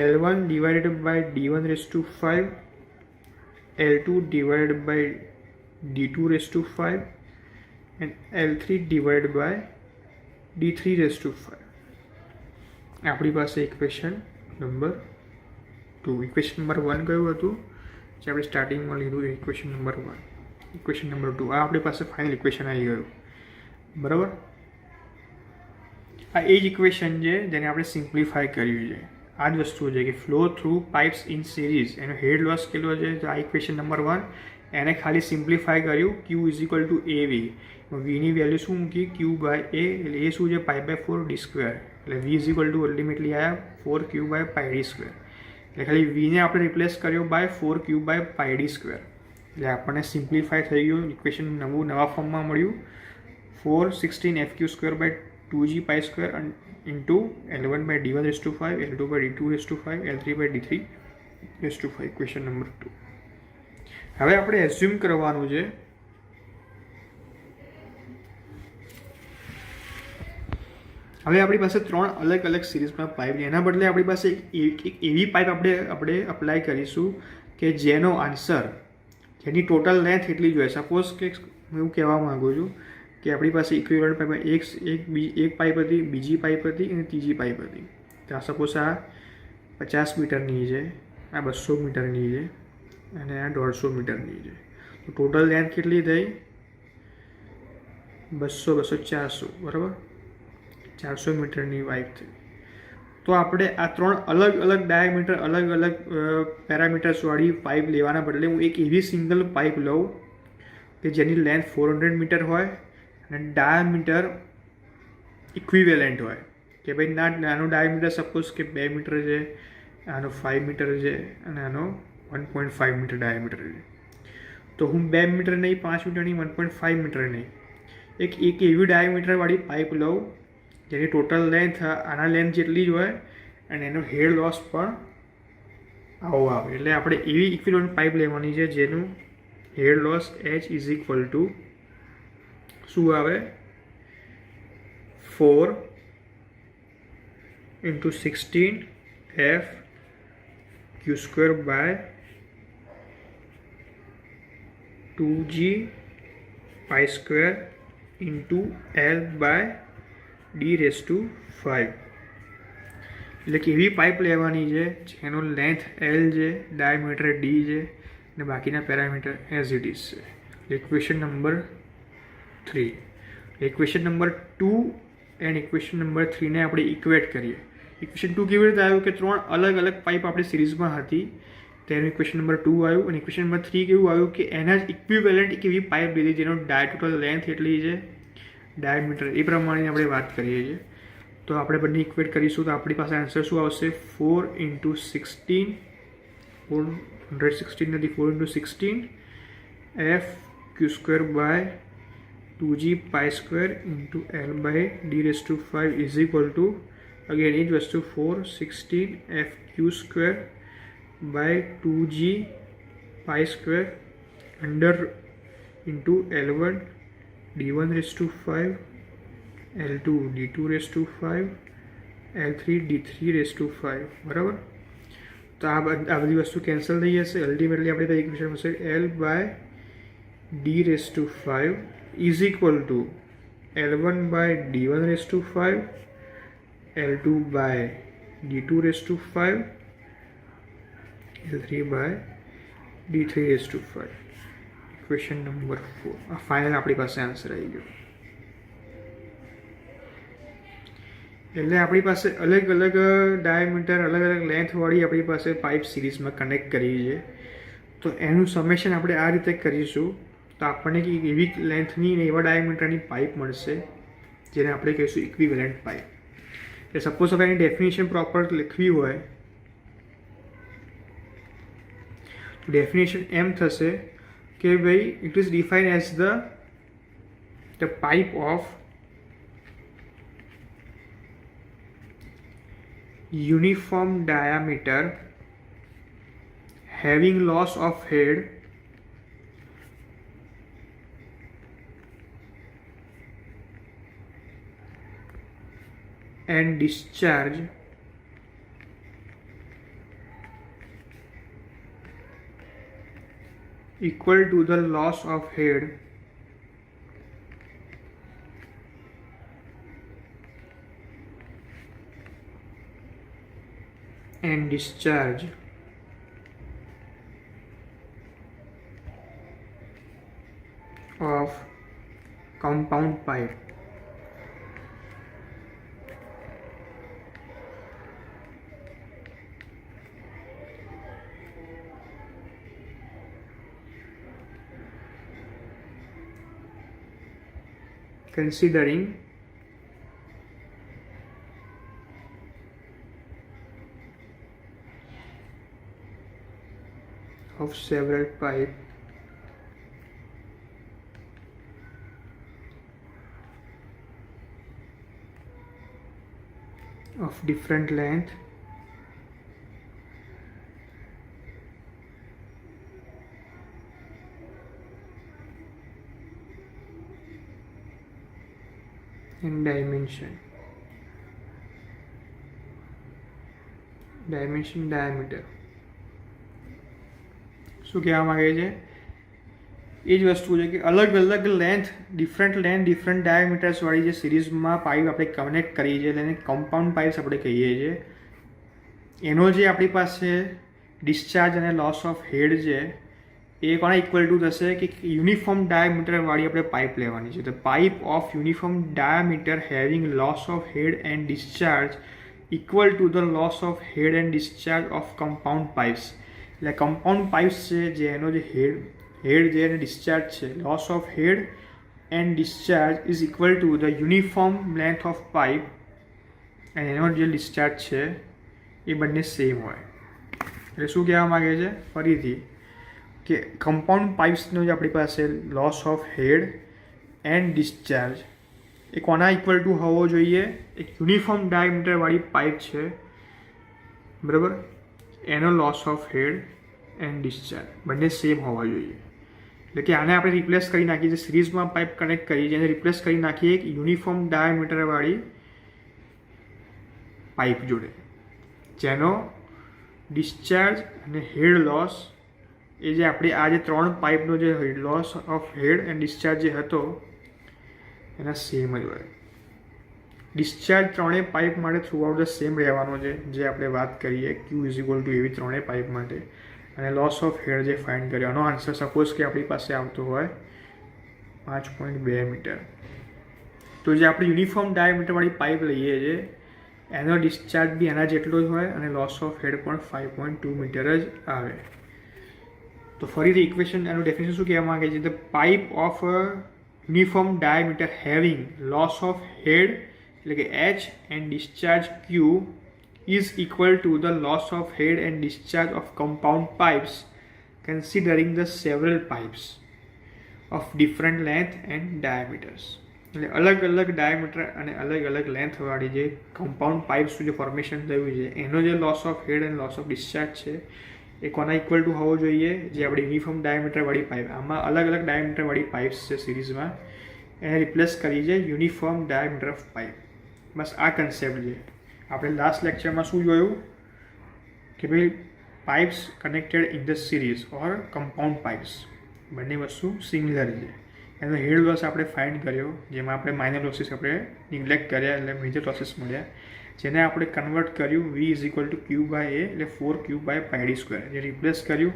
L1 divided by d1 raise to 5, L2 divided by d2 raise to 5 and L3 divided by d3 raise to 5. આપણી પાસે ઇક્વેશન નંબર 2. ઇક્વેશન નંબર 1 કયું હતું જે આપણે સ્ટાર્ટિંગમાં લીધું? Equation number 1. ઇક્વેશન નંબર 2 આ આપણી પાસે ફાઇનલ ઇક્વેશન આવી ગયું. બરાબર, આ એ જ ઇક્વેશન છે જેને આપણે સિમ્પ્લિફાય કર્યું છે. આ જ વસ્તુ છે કે flow through pipes in series, એનો હેડ લોસ કેટલો છે? તો આ ઇક્વેશન નંબર 1 એને ખાલી સિમ્પ્લિફાય કર્યું. q is equal to AV. વીની વેલ્યુ શું મૂકી? q બાય a, એટલે એ શું છે? Pi by 4 d square. એટલે v is equal to ultimately આવ્યા 4q by pi D square. એટલે ખાલી વીને આપણે રિપ્લેસ કર્યો by 4q by pi D square. એટલે આપણને સિમ્પ્લિફાય થઈ ગયું, ઇક્વેશન નવા ફોર્મમાં મળ્યું 416 fq square by 2g pi square into L1 by d1 raise to 5, L2 by d2 raise to 5, L3 by d3 raise to 5. Equation number 2. હવે આપણે assume કરવાનું છે હવે આપણી પાસે 3 અલગ અલગ સિરીઝમાં પાઇપ છે. એના બદલે આપણી પાસે એક એવી પાઇપ આપણે અપ્લાય કરીશું કે જેનો આન્સર, જેની ટોટલ લેન્થ એટલી જ હોય. સપોઝ કે હું એવું કહેવા માગું છું કે આપણી પાસે ઇક્વિવેલન્ટ પાઇપ એક પાઇપ હતી, બીજી પાઇપ હતી અને ત્રીજી પાઇપ હતી. તો સપોઝ આ 50 મીટરની છે આ 200 મીટરની છે અને આ 150 મીટરની છે. તો ટોટલ લેન્થ કેટલી થઈ? 200 200 400, બરાબર, 400 મીટરની પાઇપ થઈ. તો આપણે આ 3 અલગ અલગ ડાયામીટર, અલગ અલગ પેરામીટર્સવાળી પાઇપ લેવાના બદલે હું એક એવી સિંગલ પાઇપ લઉં કે જેની લેન્થ 400 મીટર હોય અને ડાયામીટર ઇક્વિવેલન્ટ હોય. કે ભાઈ નાનો ડાયામીટર સપોઝ કે 2 મીટર છે, આનો 5 મીટર છે અને આનો 1.5 મીટર ડાયામીટર છે. તો હું 2 મીટર નહીં, 5 મીટર નહીં, 1.5 મીટર નહીં, એક એવી ડાયામીટરવાળી પાઇપ લઉં જેની ટોટલ લેન્થ આના લેન્થ જેટલી જ હોય અને એનો હેડ લોસ પણ આવો આવે. એટલે આપણે એવી ઇક્વિવેલન્ટ પાઇપ લેવાની છે જેનું head loss H is equal to શું આવે? 4 into 16 F Q square by 2G pi square into L by D raised to 5. એટલે કે એવી પાઇપ લેવાની છે જેનો લેન્થ L છે, ડાયામીટર D છે અને બાકીના પેરામીટર એઝ ઇટ ઇઝ છે. Equation number 3. Equation number 2 and equation number 3 ને આપણે ઇક્વેટ કરીએ. ઇક્વેશન 2 કેવી રીતે આવ્યું કે 3 અલગ અલગ પાઇપ આપણી સિરીઝમાં હતી, તેનું ઇક્વેશન નંબર 2 આવ્યું. અને ઇક્વેશન નંબર 3 કેવું આવ્યું કે એના જ ઇક્વિવેલન્ટ એક એવી પાઇપ લીધી જેનો ટોટલ લેન્થ એટલી છે, ડાયામીટર એ પ્રમાણે આપણે વાત કરીએ છીએ. તો આપણે બંને ઇક્વેટ કરીશું તો આપણી પાસે આન્સર શું આવશે? 4 into 16, 416 નથી, 4 into 16 F Q square by 2G pi square into L by D raised to 5 is equal to, again એ જ વસ્તુ, 416 F Q square by 2G pi square under into L1 D1 raised to 5, L2 D2 raised to 5, L3 D3 raised to 5, બરાબર. તો આ બધી વસ્તુ cancel થઈ જશે. Ultimately આપણે તો ઇક્વેશન મળશે L by D raised to 5 is equal to L1 by D1 raised to 5, L2 by D2 raised to 5, L3 by D3 raised to 5. Equation number 4. આ ફાઇનલ આપણી પાસે આન્સર આવી ગયો. એટલે આપણી પાસે અલગ અલગ ડાયામીટર, અલગ અલગ લેન્થવાળી આપણી પાસે પાઇપ સિરીઝમાં કનેક્ટ કરી છે. તો એનું સમેશન આપણે આ રીતે કરીશું તો આપણને એવી લેન્થની ને એવા ડાયામીટરની પાઇપ મળશે જેને આપણે કહીશું ઇક્વિવેલન્ટ પાઇપ. એટલે સપોઝ હવે એની ડેફિનેશન પ્રોપર લખવી હોય તો ડેફિનેશન એમ થશે કે ભાઈ it is define as the pipe of uniform diameter having loss of head and discharge equal to the loss of head and discharge of compound pipe. Considering of several pipe of different length and diameter diameter. શું કહેવા માગે છે? એ જ વસ્તુ છે કે અલગ અલગ લેન્થ, ડિફરન્ટ ડાયામીટર્સવાળી જે સિરીઝમાં પાઇપ આપણે કનેક્ટ કરીએ છીએ એને કમ્પાઉન્ડ પાઇપ્સ આપણે કહીએ છીએ. એનો જે આપણી પાસે ડિસ્ચાર્જ અને લોસ ઓફ હેડ છે એ કોના ઇક્વલ ટુ થશે કે યુનિફોર્મ ડાયામીટરવાળી આપણે પાઇપ લેવાની છે. તો pipe of uniform diameter having loss of head and discharge equal to the loss of head and discharge of compound pipes. એટલે કમ્પાઉન્ડ પાઇપ્સ છે જે એનો જે હેડ છે અને ડિસ્ચાર્જ છે, loss of head and discharge is equal to the uniform length of pipe અને એનો જે ડિસ્ચાર્જ છે એ બંને સેમ હોય. એટલે શું કહેવા માગે છે ફરીથી કે કમ્પાઉન્ડ પાઇપ્સનો જે આપણી પાસે loss of head and discharge એ કોના ઇક્વલ ટુ હોવો જોઈએ? એક યુનિફોર્મ ડાયામીટરવાળી પાઇપ છે બરાબર, એનો loss of head and discharge બંને સેમ હોવા જોઈએ. એટલે કે આને આપણે રિપ્લેસ કરી નાખીએ, જે સિરીઝમાં પાઇપ કનેક્ટ કરી છે એને રિપ્લેસ કરી નાખીએ એક યુનિફોર્મ ડાયામીટરવાળી પાઇપ જોડે, જેનો ડિસ્ચાર્જ અને હેડ લોસ એ જે આપણે આ જે 3 પાઇપનો જે loss of head and discharge જે હતો એના સેમ જ હોય. ડિસ્ચાર્જ 3 પાઇપ માટે થ્રુ આઉટ ધ સેમ રહેવાનો છે, જે આપણે વાત કરીએ Q ઇઝ ઇક્વલ ટુ એવી 3 પાઇપ માટે. અને લોસ ઓફ હેડ જે ફાઇન્ડ કર્યો આનો આન્સર સપોઝ કે આપણી પાસે આવતો હોય 5.2 મીટર. તો જે આપણે યુનિફોર્મ ડાયામીટરવાળી પાઇપ લઈએ છીએ એનો ડિસ્ચાર્જ બી એના જેટલો જ હોય અને લોસ ઓફ હેડ પણ 5.2 મીટર જ આવે. તો ફરીથી ઇક્વેશન એનું ડેફિનેશન શું કહેવા માંગે છે? The pipe of uniform diameter having loss of head એટલે કે H and discharge Q is equal to the loss of head and discharge of compound pipes considering the several pipes of different length and diameters. એટલે અલગ અલગ diameter અને અલગ અલગ લેન્થવાળી જે compound પાઇપ્સનું જે ફોર્મેશન થયું છે એનો જે loss of head and loss of discharge છે એ કોના ઇક્વલ ટુ હોવો જોઈએ? જે આપણે યુનિફોર્મ ડાયામીટરવાળી પાઇપ, આમાં અલગ અલગ ડાયામીટરવાળી પાઇપ્સ છે સિરીઝમાં, એને રિપ્લેસ કરી છે યુનિફોર્મ ડાયામીટર ઓફ પાઇપ. બસ આ કન્સેપ્ટ છે. આપણે લાસ્ટ લેક્ચરમાં શું જોયું કે ભાઈ pipes connected in the series or compound pipes બંને વસ્તુ સિમિલર છે. એનો હેડ લોસ આપણે ફાઇન્ડ કર્યો, જેમાં આપણે માઇનર લોસીસ આપણે નિગ્લેક્ટ કર્યા એટલે મેજર લોસીસ મળ્યા, જેને આપણે કન્વર્ટ કર્યું V is equal to Q by A એટલે 4Q by pi D square, જે રિપ્લેસ કર્યું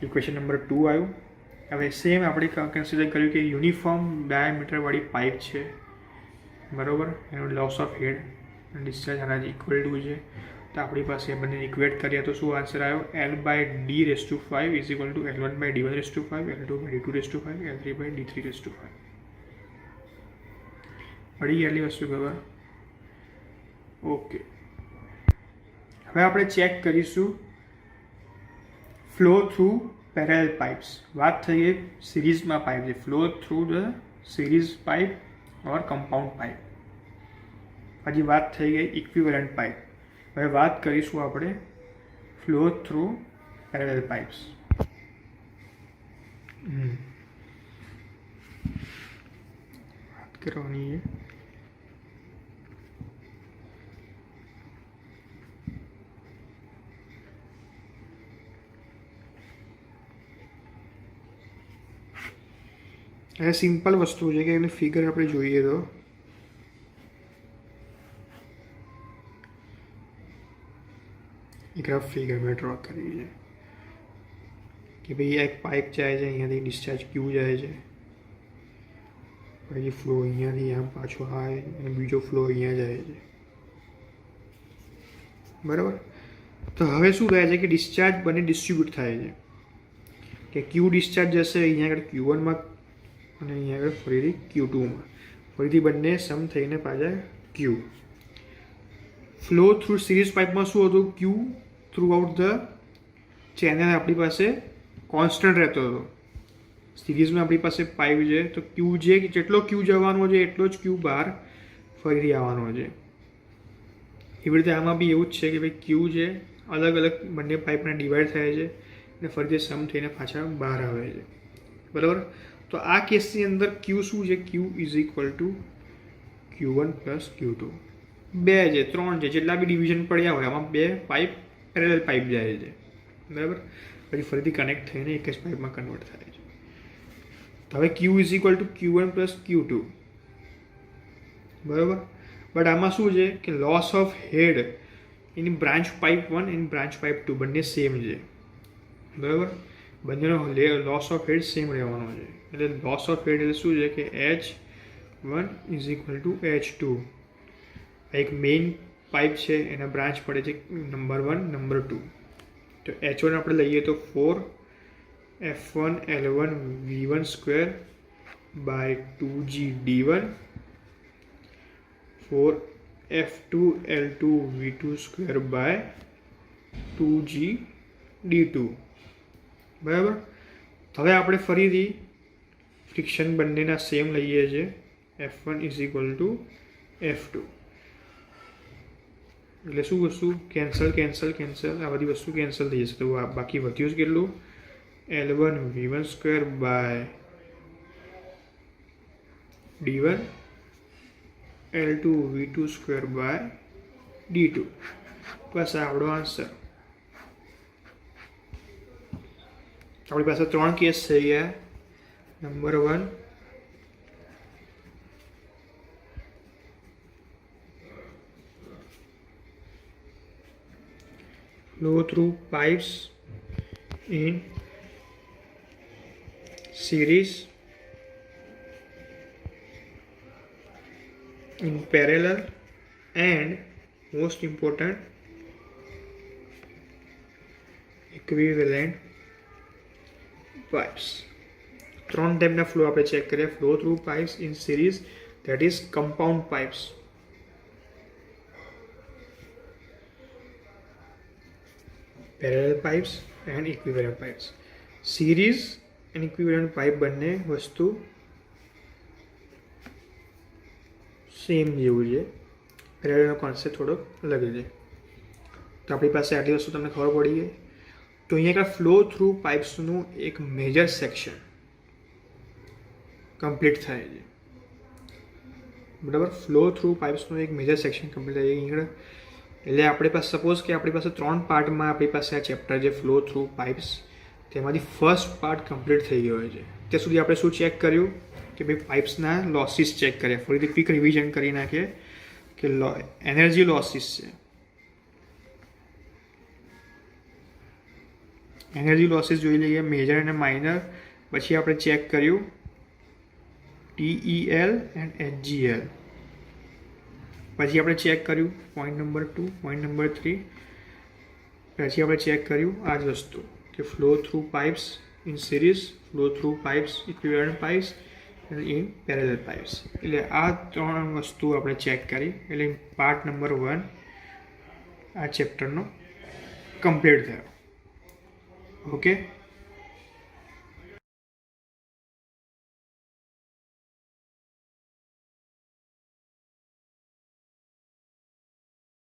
ઇક્વેશન નંબર 2 આવ્યું. હવે સેમ આપણે કન્સિડર કર્યું કે યુનિફોર્મ ડાયામીટરવાળી પાઇપ છે બરાબર, એનો લોસ ઓફ હેડ અને ડિસ્ચાર્જ આના ઇક્વલ ટુ છે. તો આપણી પાસે બંને ઇક્વેટ કરીએ તો શું આન્સર આવ્યો? L by D raise to 5 is equal to L1 by D1 raise to 5, L2 by D2 raise to 5, L3 by D3 raise to 5. પડી ગયેલી વસ્તુ ખબર? ઓકે. હવે આપણે ચેક કરીશું ફ્લો થ્રુ પેરેલલ પાઇપ્સ. વાત થઈ ગઈ સિરીઝમાં પાઇપ છે, flow through the series pipe or compound pipe. હજી વાત થઈ ગઈ ઇક્વિવેલન્ટ પાઇપ. હવે વાત કરીશું આપણે ફ્લો થ્રુ પેરેલલ પાઇપ્સ. વાત કરવાની છે એ સિમ્પલ વસ્તુ છે કે એને ફિગર આપણે જોઈએ તો એક રફ ફિગર મેં ડ્રો કરી છે કે ભાઈ એક પાઇપ જાય છે, અહીંયાથી ડિસ્ચાર્જ Q જાય છે, પછી ફ્લો અહીંયાથી આમ પાછો આવે અને બીજો ફ્લો અહીંયા જાય છે બરાબર. તો હવે શું થાય છે કે ડિસ્ચાર્જ બંને ડિસ્ટ્રીબ્યુટ થાય છે કે Q ડિસ્ચાર્જ જશે અહીંયા આગળ Q1માં અને અહીંયા આગળ ફરીથી Q2માં, ફરીથી બંને સમ થઈને પાછા Q. ફ્લો થ્રુ સિરીઝ પાઇપમાં શું હતું? Q through out the channel આપણી પાસે કોન્સ્ટન્ટ રહેતો હતો. સિરીઝમાં આપણી પાસે પાઇપ છે તો Q જેટલો Q જવાનો છે એટલો જ Q બહાર ફરીથી આવવાનો છે. એવી રીતે આમાં બી એવું જ છે કે ભાઈ Q છે અલગ અલગ બંને પાઇપના ડિવાઈડ થાય છે અને ફરીથી સમ થઈને પાછા બહાર આવે છે બરાબર. તો આ કેસની અંદર Q શું છે? Q is equal to Q1 plus Q2. 2 છે 3 છે જેટલા બી ડિવિઝન પડ્યા હોય આમાં 2 પાઇપ પેરેલલ પાઇપ જાય છે બરાબર, પછી ફરીથી કનેક્ટ થઈને એક જ પાઇપમાં કન્વર્ટ થાય છે. તો હવે Q is equal to Q1 plus Q2 બરાબર. બટ આમાં શું છે કે loss of head in branch pipe 1 and branch pipe 2 બંને સેમ છે બરાબર. બંનેનો લોસ ઓફ હેડ સેમ રહેવાનો છે. એટલે લોસ ઓફ હેડ એટલે શું છે કે H1 is equal two H2. એક મેઇન પાઇપ છે, એના બ્રાન્ચ પડે છે નંબર 1 નંબર 2. તો H1 આપણે લઈએ તો 4 F1 L1 V1 square by 2G D1, 4 F2 L2 V2 square by 2G D2. બરાબર. હવે આપણે ફરીથી ફ્રિક્શન બંનેના સેમ લઈએ છીએ. F1 is equal two F2. એટલે શું વસ્તુ કેન્સલ આ બધી વસ્તુ કેન્સલ થઈ જશે. તો બાકી વધ્યું જ કેટલું? L1 V1 square by D1, L2 V2 square by D2. બસ આ આપણો આન્સર. આપણી પાસે 3 કેસ થઈ ગયા. Number 1, flow through pipes in series, in parallel, and most important, equivalent pipes. 3 ટાઈપના ફ્લો આપણે ચેક કરીએ. Flow through pipes in series, that is compound pipes. Parallel pipes and equivalent pipes. Series and equivalent pipe બંને વસ્તુ same જેવું છે. પેરેલલનો concept થોડોક અલગ છે. તો આપણી પાસે આટલી વસ્તુ તમને ખબર પડી ગઈ. તો અહીંયા આગળ ફ્લો થ્રુ પાઇપ્સનું એક મેજર સેક્શન કમ્પ્લીટ થાય છે. બરાબર. ફ્લો થ્રુ પાઇપ્સનું એક મેજર સેક્શન કમ્પ્લીટ થાય છે અહીંયા. એટલે આપણી પાસે સપોઝ કે આપણી પાસે 3 પાર્ટમાં આપણી પાસે આ ચેપ્ટર છે ફ્લો થ્રુ પાઇપ્સ. તેમાંથી ફર્સ્ટ પાર્ટ કમ્પ્લીટ થઈ ગયો છે. ત્યાં સુધી આપણે શું ચેક કર્યું કે ભાઈ પાઇપ્સના લોસીસ ચેક કર્યા. ફરીથી ક્વિક રિવિઝન કરી નાખીએ કે એનર્જી લોસીસ છે. એનર્જી લોસીસ જોઈ લઈએ, મેજર અને માઇનર. પછી આપણે ચેક કર્યું TEL એન્ડ HGL. પછી આપણે ચેક કર્યું પોઈન્ટ નંબર 2, પોઈન્ટ નંબર 3. પછી આપણે ચેક કર્યું આ જ વસ્તુ કે flow through pipes in series, flow through pipes equivalent pipes અને ઇન પેરેલલ પાઇપ્સ. એટલે આ 3 વસ્તુ આપણે ચેક કરી. એટલે પાર્ટ નંબર 1 આ ચેપ્ટરનો કમ્પ્લીટ થયો. ઓકે.